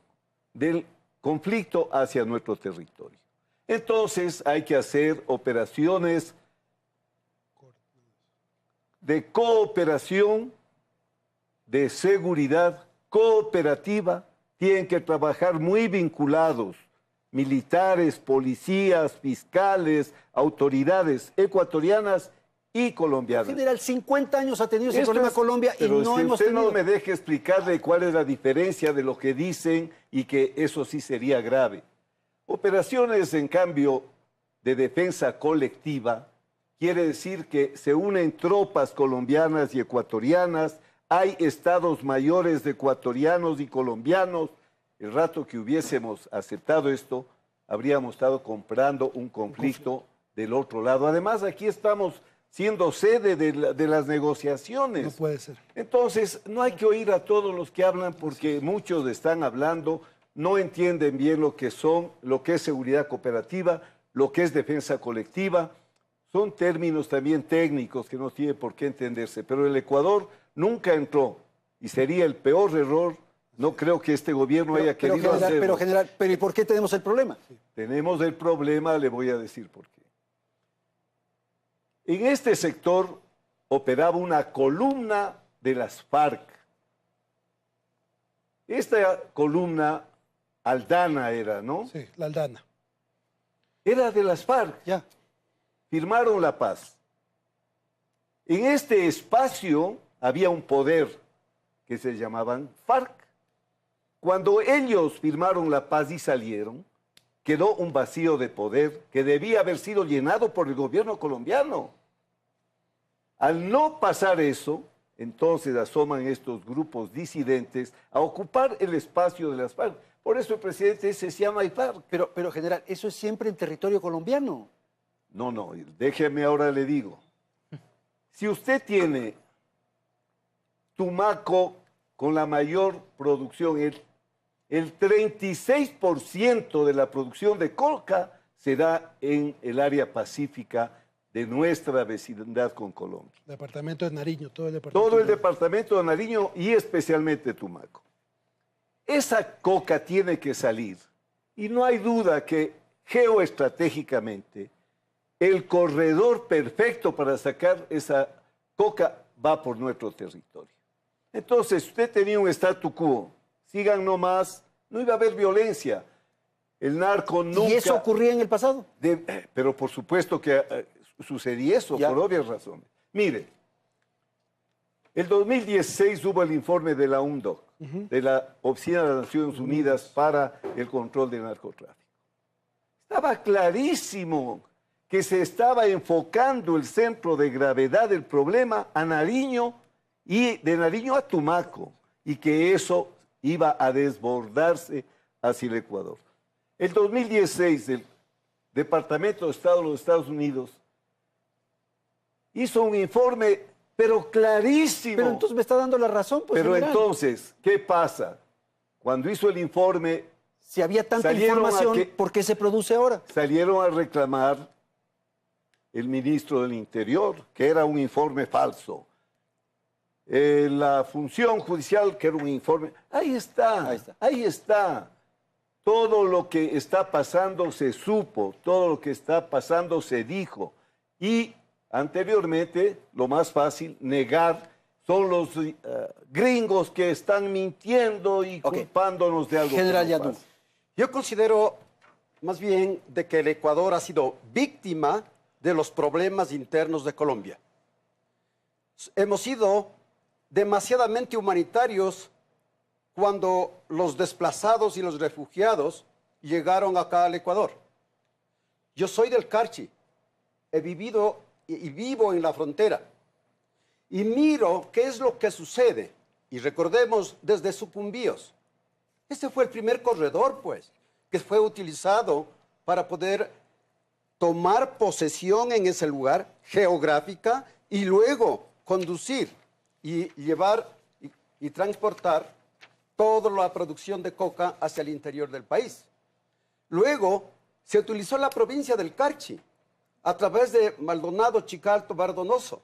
del conflicto hacia nuestro territorio. Entonces hay que hacer operaciones de cooperación, de seguridad cooperativa, tienen que trabajar muy vinculados, militares, policías, fiscales, autoridades ecuatorianas y colombianas. General, 50 años ha tenido ese problema Colombia y no hemos tenido... no me deje explicarle cuál es la diferencia de lo que dicen y que eso sí sería grave. Operaciones, en cambio, de defensa colectiva, quiere decir que se unen tropas colombianas y ecuatorianas, hay estados mayores de ecuatorianos y colombianos. El rato que hubiésemos aceptado esto, habríamos estado comprando un conflicto del otro lado. Además, aquí estamos siendo sede de las negociaciones. No puede ser. Entonces, no hay que oír a todos los que hablan porque muchos están hablando, no entienden bien lo que es seguridad cooperativa, lo que es defensa colectiva. Son términos también técnicos que no tienen por qué entenderse, pero el Ecuador nunca entró y sería el peor error. No creo que este gobierno haya querido hacerlo. Pero ¿y por qué tenemos el problema? Tenemos el problema, le voy a decir por qué. En este sector operaba una columna de las FARC. Esta columna, Aldana era, ¿no? Sí, la Aldana. Era de las FARC. Ya. Firmaron la paz. En este espacio había un poder que se llamaban FARC. Cuando ellos firmaron la paz y salieron, quedó un vacío de poder que debía haber sido llenado por el gobierno colombiano. Al no pasar eso, entonces asoman estos grupos disidentes a ocupar el espacio de las FARC. Por eso el presidente se llama FARC. Pero general, eso es siempre en territorio colombiano. No, déjeme ahora le digo. Si usted tiene Tumaco con la mayor producción, el 36% de la producción de coca se da en el área pacífica de nuestra vecindad con Colombia. Departamento de Nariño, todo el departamento. Todo el departamento de Nariño y especialmente Tumaco. Esa coca tiene que salir y no hay duda que geoestratégicamente el corredor perfecto para sacar esa coca va por nuestro territorio. Entonces, usted tenía un statu quo, sigan nomás, no iba a haber violencia. El narco nunca... ¿Y eso ocurría en el pasado? Pero por supuesto que sucedía eso, por obvias razones. Mire, el 2016 hubo el informe de la UNODC, de la Oficina de las Naciones Unidas para el Control del Narcotráfico. Estaba clarísimo que se estaba enfocando el centro de gravedad del problema a Nariño y de Nariño a Tumaco, y que eso iba a desbordarse hacia el Ecuador. El 2016, el Departamento de Estado de los Estados Unidos hizo un informe, pero clarísimo. Pero entonces me está dando la razón, pues, Pero general. entonces, ¿qué pasa? Cuando hizo el informe... Si había tanta información, ¿por qué se produce ahora? Salieron a reclamar el ministro del Interior, que era un informe falso. La función judicial, que era un informe... Ahí está. Todo lo que está pasando se supo, todo lo que está pasando se dijo. Y anteriormente, lo más fácil, negar, son los gringos que están mintiendo y culpándonos de algo. General Yadú, yo considero más bien de que el Ecuador ha sido víctima de los problemas internos de Colombia. Hemos sido demasiadamente humanitarios cuando los desplazados y los refugiados llegaron acá al Ecuador. Yo soy del Carchi, he vivido y vivo en la frontera, y miro qué es lo que sucede, y recordemos desde Sucumbíos. Este fue el primer corredor, pues, que fue utilizado para poder tomar posesión en ese lugar geográfica y luego conducir y llevar y transportar toda la producción de coca hacia el interior del país. Luego se utilizó la provincia del Carchi a través de Maldonado, Chicalto, Bardonoso,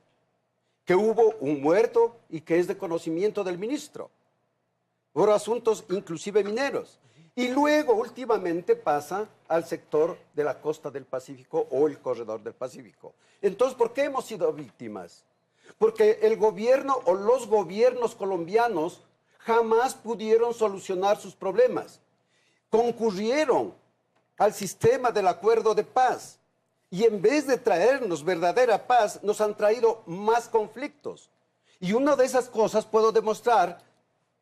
que hubo un muerto y que es de conocimiento del ministro, por asuntos inclusive mineros. Y luego últimamente pasa al sector de la costa del Pacífico o el corredor del Pacífico. Entonces, ¿por qué hemos sido víctimas? Porque el gobierno o los gobiernos colombianos jamás pudieron solucionar sus problemas. Concurrieron al sistema del acuerdo de paz y en vez de traernos verdadera paz, nos han traído más conflictos. Y una de esas cosas puedo demostrar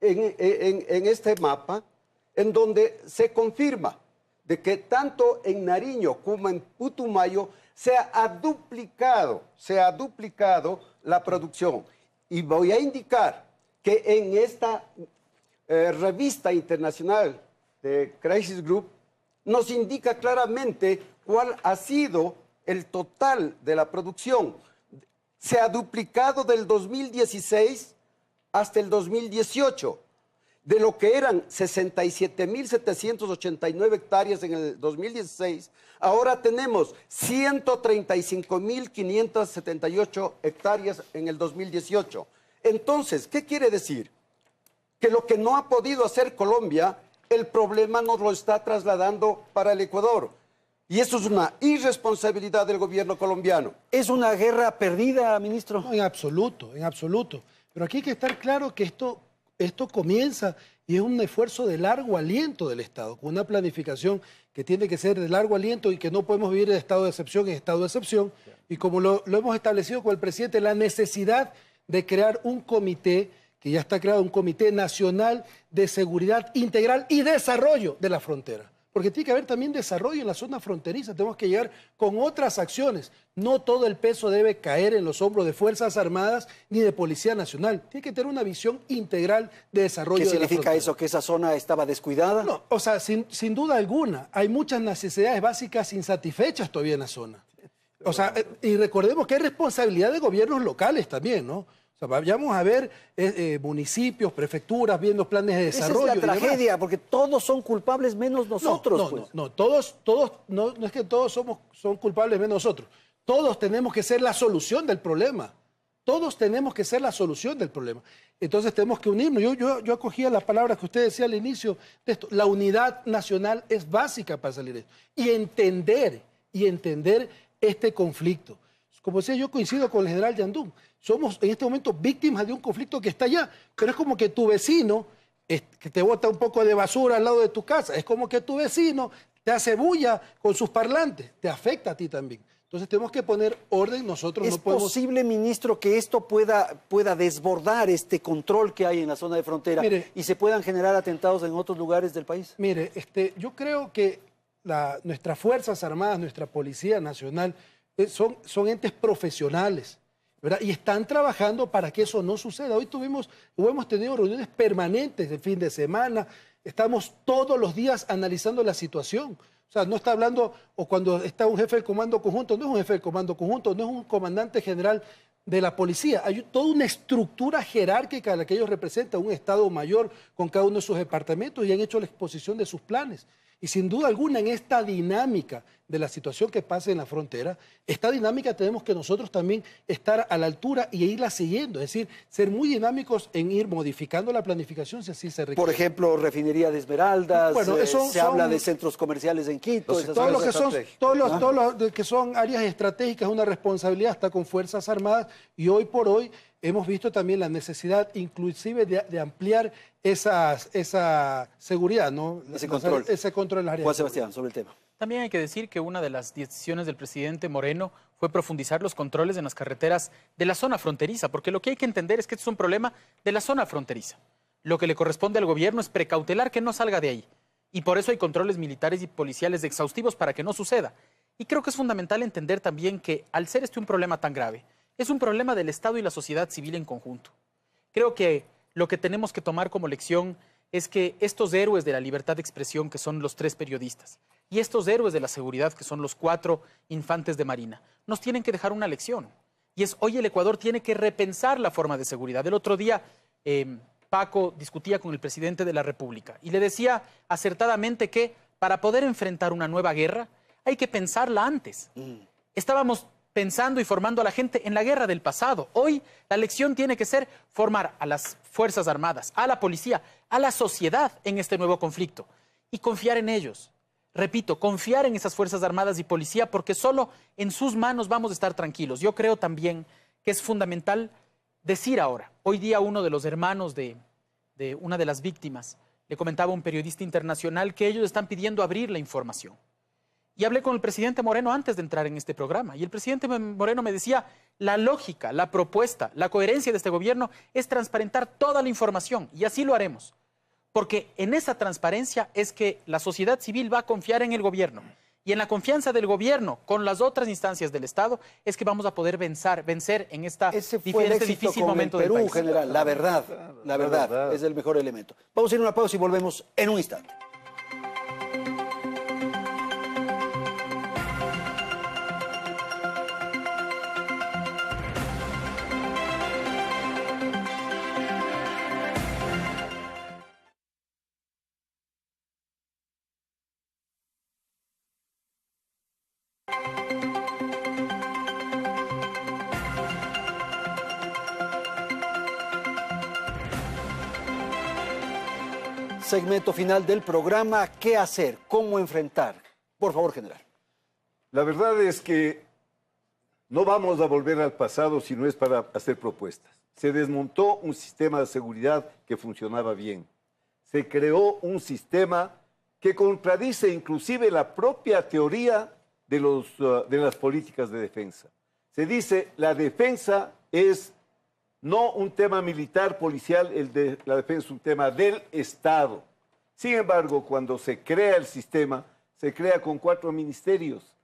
en este mapa, en donde se confirma de que tanto en Nariño como en Putumayo se ha duplicado la producción. Y voy a indicar que en esta revista internacional de Crisis Group nos indica claramente cuál ha sido el total de la producción. Se ha duplicado del 2016 hasta el 2018. De lo que eran 67.789 hectáreas en el 2016, ahora tenemos 135.578 hectáreas en el 2018. Entonces, ¿qué quiere decir? Que lo que no ha podido hacer Colombia, el problema nos lo está trasladando para el Ecuador. Y eso es una irresponsabilidad del gobierno colombiano. ¿Es una guerra perdida, ministro? No, en absoluto, en absoluto. Pero aquí hay que estar claro que esto comienza y es un esfuerzo de largo aliento del Estado, con una planificación que tiene que ser de largo aliento y que no podemos vivir de estado de excepción en estado de excepción. Y como lo hemos establecido con el presidente, la necesidad de crear un comité, que ya está creado, un Comité Nacional de Seguridad Integral y Desarrollo de la Frontera. Porque tiene que haber también desarrollo en la zona fronteriza, tenemos que llegar con otras acciones. No todo el peso debe caer en los hombros de Fuerzas Armadas ni de Policía Nacional. Tiene que tener una visión integral de desarrollo de la frontera. ¿Qué significa eso? ¿Que esa zona estaba descuidada? No, o sea, sin duda alguna. Hay muchas necesidades básicas insatisfechas todavía en la zona. O sea, y recordemos que hay responsabilidad de gobiernos locales también, ¿no? O sea, vayamos a ver municipios, prefecturas, viendo planes de desarrollo. Esa es la tragedia, porque todos son culpables menos nosotros. No, es que todos son culpables menos nosotros. Todos tenemos que ser la solución del problema. Todos tenemos que ser la solución del problema. Entonces tenemos que unirnos. Yo acogía las palabras que usted decía al inicio de esto. La unidad nacional es básica para salir de esto. Y entender este conflicto. Como decía, yo coincido con el general Yandún. Somos en este momento víctimas de un conflicto que está allá, pero es como que tu vecino que te bota un poco de basura al lado de tu casa, es como que tu vecino te hace bulla con sus parlantes, te afecta a ti también. Entonces tenemos que poner orden, nosotros no podemos... ¿Es posible, ministro, que esto pueda desbordar este control que hay en la zona de frontera y se puedan generar atentados en otros lugares del país? Mire, yo creo que nuestras Fuerzas Armadas, nuestra Policía Nacional, son entes profesionales, ¿verdad? Y están trabajando para que eso no suceda. Hoy hemos tenido reuniones permanentes de fin de semana, estamos todos los días analizando la situación. O sea, no está hablando, o cuando está un jefe del comando conjunto, no es un jefe del comando conjunto, no es un comandante general de la policía. Hay toda una estructura jerárquica a la que ellos representan, un Estado mayor con cada uno de sus departamentos y han hecho la exposición de sus planes. Y sin duda alguna en esta dinámica de la situación que pasa en la frontera, esta dinámica tenemos que nosotros también estar a la altura y irla siguiendo, es decir, ser muy dinámicos en ir modificando la planificación si así se requiere. Por ejemplo, refinería de Esmeraldas, bueno, se habla de centros comerciales en Quito. Todo lo que son áreas estratégicas es una responsabilidad hasta con Fuerzas Armadas y hoy por hoy hemos visto también la necesidad inclusive de ampliar esa seguridad, ¿no? Ese control en las áreas. Juan Sebastián, sobre el tema. También hay que decir que una de las decisiones del presidente Moreno fue profundizar los controles en las carreteras de la zona fronteriza, porque lo que hay que entender es que este es un problema de la zona fronteriza. Lo que le corresponde al gobierno es precautelar que no salga de ahí. Y por eso hay controles militares y policiales exhaustivos para que no suceda. Y creo que es fundamental entender también que al ser este un problema tan grave, es un problema del Estado y la sociedad civil en conjunto. Creo que lo que tenemos que tomar como lección es que estos héroes de la libertad de expresión, que son los 3 periodistas, y estos héroes de la seguridad, que son los 4 infantes de Marina, nos tienen que dejar una lección. Y es, hoy el Ecuador tiene que repensar la forma de seguridad. El otro día, Paco discutía con el presidente de la República y le decía acertadamente que para poder enfrentar una nueva guerra hay que pensarla antes. Estábamos pensando y formando a la gente en la guerra del pasado. Hoy la lección tiene que ser formar a las Fuerzas Armadas, a la policía, a la sociedad en este nuevo conflicto y confiar en ellos. Repito, confiar en esas Fuerzas Armadas y policía porque solo en sus manos vamos a estar tranquilos. Yo creo también que es fundamental decir ahora, hoy día uno de los hermanos de una de las víctimas le comentaba a un periodista internacional que ellos están pidiendo abrir la información. Y hablé con el presidente Moreno antes de entrar en este programa. Y el presidente Moreno me decía, la lógica, la propuesta, la coherencia de este gobierno es transparentar toda la información. Y así lo haremos. Porque en esa transparencia es que la sociedad civil va a confiar en el gobierno. Y en la confianza del gobierno con las otras instancias del Estado es que vamos a poder vencer en este difícil momento del país. General, la verdad es el mejor elemento. Vamos a ir a una pausa y volvemos en un instante. Segmento final del programa, ¿qué hacer? ¿Cómo enfrentar? Por favor, general. La verdad es que no vamos a volver al pasado si no es para hacer propuestas. Se desmontó un sistema de seguridad que funcionaba bien. Se creó un sistema que contradice inclusive la propia teoría de las políticas de defensa. Se dice la defensa es no un tema militar, policial, la defensa es un tema del Estado. Sin embargo, cuando se crea el sistema, se crea con 4 ministerios.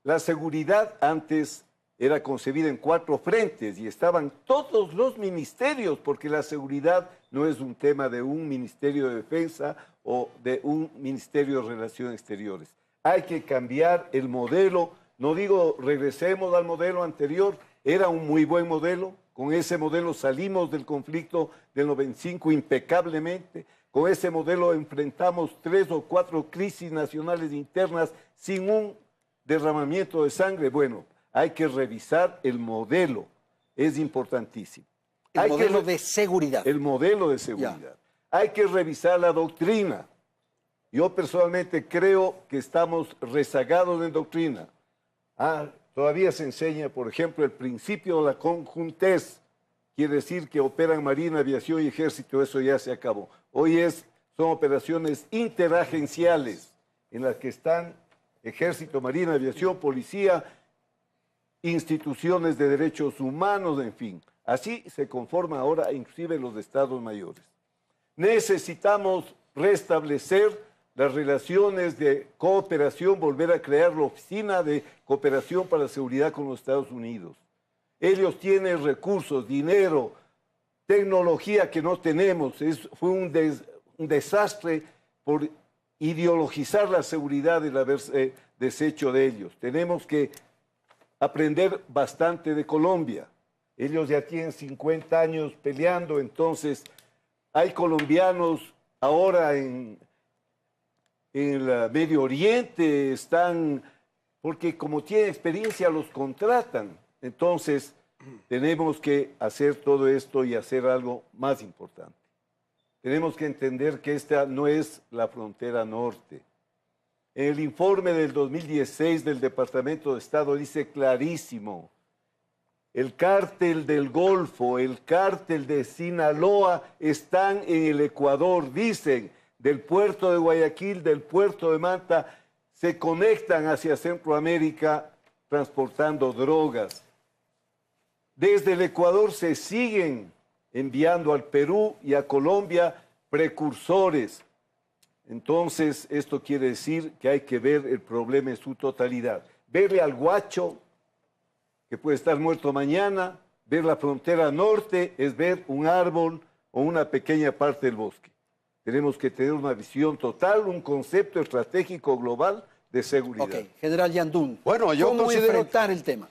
La seguridad antes era concebida en 4 frentes y estaban todos los ministerios, porque la seguridad no es un tema de un Ministerio de Defensa o de un Ministerio de Relaciones Exteriores. Hay que cambiar el modelo. No digo regresemos al modelo anterior, era un muy buen modelo. Con ese modelo salimos del conflicto del 95 impecablemente. Con ese modelo enfrentamos 3 o 4 crisis nacionales internas sin un derramamiento de sangre. Bueno, hay que revisar el modelo. Es importantísimo. El modelo de seguridad. El modelo de seguridad. Ya. Hay que revisar la doctrina. Yo personalmente creo que estamos rezagados en doctrina. Todavía se enseña, por ejemplo, el principio de la conjuntez. Quiere decir que operan Marina, Aviación y Ejército, eso ya se acabó. Hoy son operaciones interagenciales. en la que están Ejército, Marina, Aviación, Policía, instituciones de derechos humanos, en fin. Así se conforman ahora inclusive los estados mayores. Necesitamos restablecer las relaciones de cooperación, volver a crear la Oficina de Cooperación para la Seguridad con los Estados Unidos. Ellos tienen recursos, dinero, tecnología que no tenemos. Fue un desastre por ideologizar la seguridad y el haberse deshecho de ellos. Tenemos que aprender bastante de Colombia. Ellos ya tienen 50 años peleando, entonces hay colombianos ahora en el Medio Oriente, están, porque como tienen experiencia los contratan. Entonces tenemos que hacer todo esto y hacer algo más importante. Tenemos que entender que esta no es la frontera norte. En el informe del 2016 del Departamento de Estado dice clarísimo, el cártel del Golfo, el cártel de Sinaloa están en el Ecuador, dicen, del puerto de Guayaquil, del puerto de Manta, se conectan hacia Centroamérica transportando drogas. Desde el Ecuador se siguen enviando al Perú y a Colombia precursores. Entonces, esto quiere decir que hay que ver el problema en su totalidad. Verle al guacho, que puede estar muerto mañana, ver la frontera norte es ver un árbol o una pequeña parte del bosque. Tenemos que tener una visión total, un concepto estratégico global de seguridad. Ok, General Yandún, bueno, yo ¿cómo considero enfrentar el tema?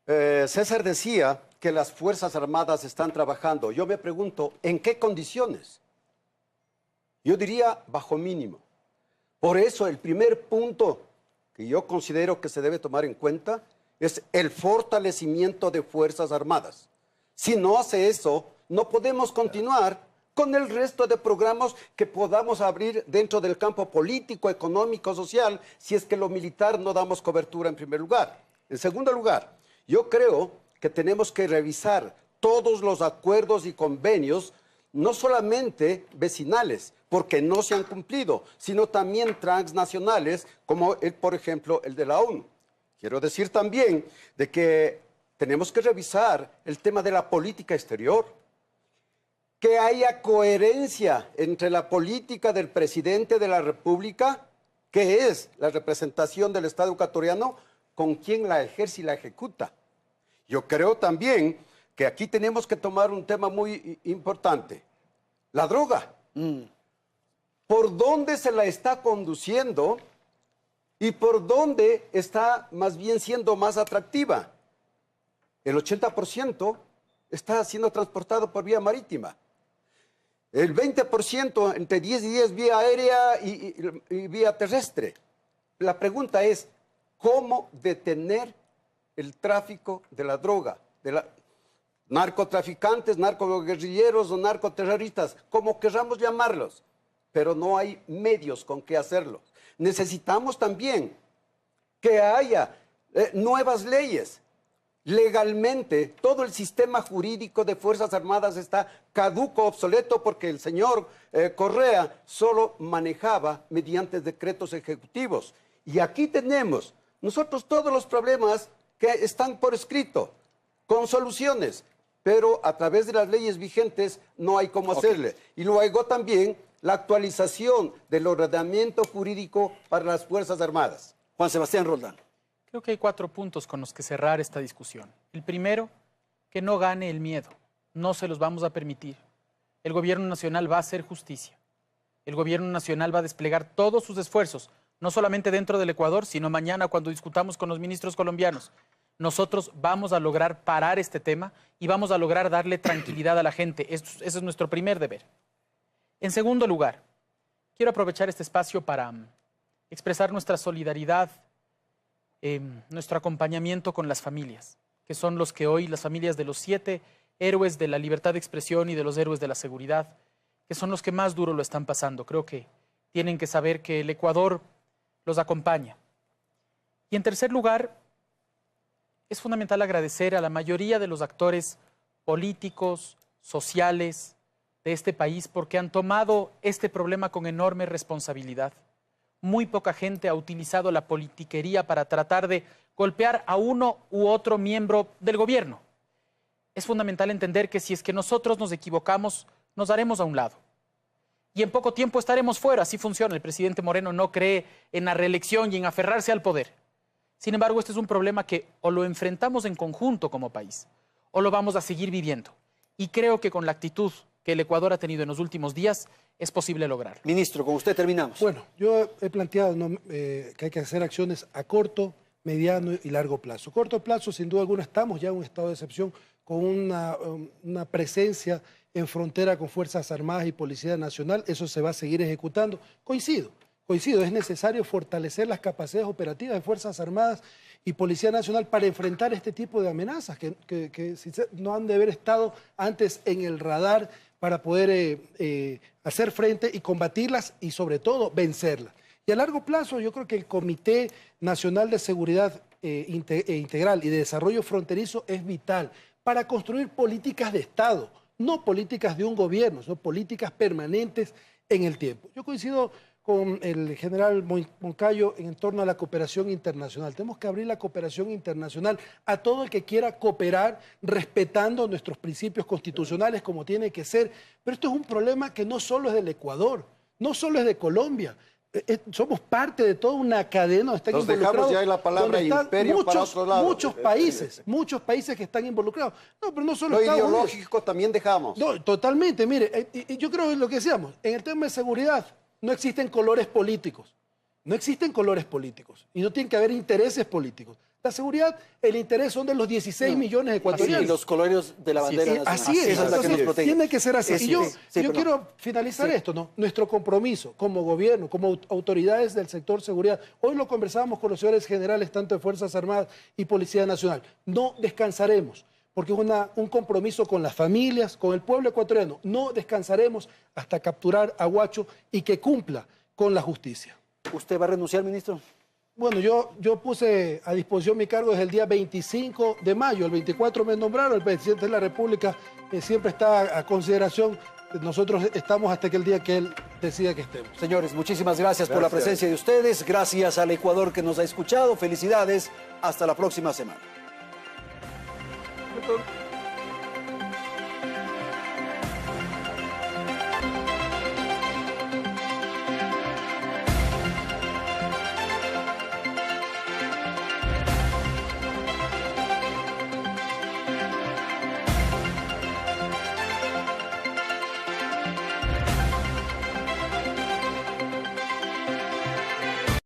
César decía que las Fuerzas Armadas están trabajando. Yo me pregunto, ¿en qué condiciones? Yo diría bajo mínimo. Por eso el primer punto que yo considero que se debe tomar en cuenta es el fortalecimiento de Fuerzas Armadas. Si no hace eso, no podemos continuar con el resto de programas que podamos abrir dentro del campo político, económico, social, si es que lo militar no damos cobertura en primer lugar. En segundo lugar, yo creo que tenemos que revisar todos los acuerdos y convenios, no solamente vecinales, porque no se han cumplido, sino también transnacionales, como por ejemplo el de la ONU. Quiero decir también de que tenemos que revisar el tema de la política exterior, que haya coherencia entre la política del presidente de la República, que es la representación del Estado ecuatoriano, con quien la ejerce y la ejecuta. Yo creo también que aquí tenemos que tomar un tema muy importante, la droga. ¿Por dónde se la está conduciendo y por dónde está más bien siendo más atractiva? El 80% está siendo transportado por vía marítima. El 20% entre 10 y 10 vía aérea y vía terrestre. La pregunta es, ¿cómo detener el tráfico de la droga? De narcotraficantes, narcoguerrilleros o narcoterroristas, como querramos llamarlos. Pero no hay medios con que hacerlo. Necesitamos también que haya nuevas leyes. Legalmente, todo el sistema jurídico de Fuerzas Armadas está caduco, obsoleto, porque el señor Correa solo manejaba mediante decretos ejecutivos. Y aquí tenemos nosotros todos los problemas que están por escrito, con soluciones, pero a través de las leyes vigentes no hay cómo hacerle. Y luego también la actualización del ordenamiento jurídico para las Fuerzas Armadas. Juan Sebastián Roldán. Creo que hay 4 puntos con los que cerrar esta discusión. El primero, que no gane el miedo. No se los vamos a permitir. El gobierno nacional va a hacer justicia. El gobierno nacional va a desplegar todos sus esfuerzos, no solamente dentro del Ecuador, sino mañana cuando discutamos con los ministros colombianos. Nosotros vamos a lograr parar este tema y vamos a lograr darle tranquilidad a la gente. Ese es nuestro primer deber. En segundo lugar, quiero aprovechar este espacio para expresar nuestra solidaridad, nuestro acompañamiento con las familias, que son los que hoy, las familias de los 7 héroes de la libertad de expresión y de los héroes de la seguridad, que son los que más duro lo están pasando. Creo que tienen que saber que el Ecuador los acompaña. Y en tercer lugar, es fundamental agradecer a la mayoría de los actores políticos, sociales de este país, porque han tomado este problema con enorme responsabilidad. muy poca gente ha utilizado la politiquería para tratar de golpear a uno u otro miembro del gobierno. Es fundamental entender que si es que nosotros nos equivocamos, nos haremos a un lado. Y en poco tiempo estaremos fuera, así funciona. El presidente Moreno no cree en la reelección y en aferrarse al poder. Sin embargo, este es un problema que o lo enfrentamos en conjunto como país, o lo vamos a seguir viviendo. Y creo que con la actitud que el Ecuador ha tenido en los últimos días, es posible lograrlo. Ministro, con usted terminamos. Bueno, yo he planteado que hay que hacer acciones a corto, mediano y largo plazo. Corto plazo, sin duda alguna, estamos ya en un estado de excepción con una presencia en frontera con Fuerzas Armadas y Policía Nacional. Eso se va a seguir ejecutando. Coincido, es necesario fortalecer las capacidades operativas de Fuerzas Armadas y Policía Nacional para enfrentar este tipo de amenazas que no han de haber estado antes en el radar para poder hacer frente y combatirlas y sobre todo vencerlas. Y a largo plazo yo creo que el Comité Nacional de Seguridad Integral y de Desarrollo Fronterizo es vital para construir políticas de Estado, no políticas de un gobierno, sino políticas permanentes en el tiempo. Yo coincido con el general Moncayo en torno a la cooperación internacional. Tenemos que abrir la cooperación internacional a todo el que quiera cooperar respetando nuestros principios constitucionales como tiene que ser. Pero esto es un problema que no solo es del Ecuador, no solo es de Colombia. Somos parte de toda una cadena donde están involucrados. Dejamos ya la palabra imperio para otro lado. Muchos países que están involucrados. No, pero no solo lo ideológico también dejamos. No, totalmente. Mire, yo creo que lo que decíamos, en el tema de seguridad no existen colores políticos. No existen colores políticos y no tienen que haber intereses políticos. La seguridad, el interés son de los 16 millones de ecuatorianos. Y los colores de la bandera nacional. Así es. Esa es la que nos protege. Tiene que ser así. Y yo quiero finalizar esto, ¿no? Nuestro compromiso como gobierno, como autoridades del sector seguridad. Hoy lo conversábamos con los señores generales, tanto de Fuerzas Armadas y Policía Nacional. No descansaremos, porque es un compromiso con las familias, con el pueblo ecuatoriano. No descansaremos hasta capturar a Huacho y que cumpla con la justicia. ¿Usted va a renunciar, ministro? Bueno, yo puse a disposición mi cargo desde el día 25 de mayo. El 24 me nombraron, el presidente de la República siempre está a consideración. Nosotros estamos hasta que el día que él decida que estemos. Señores, muchísimas gracias por la presencia de ustedes. Gracias al Ecuador que nos ha escuchado. Felicidades. Hasta la próxima semana.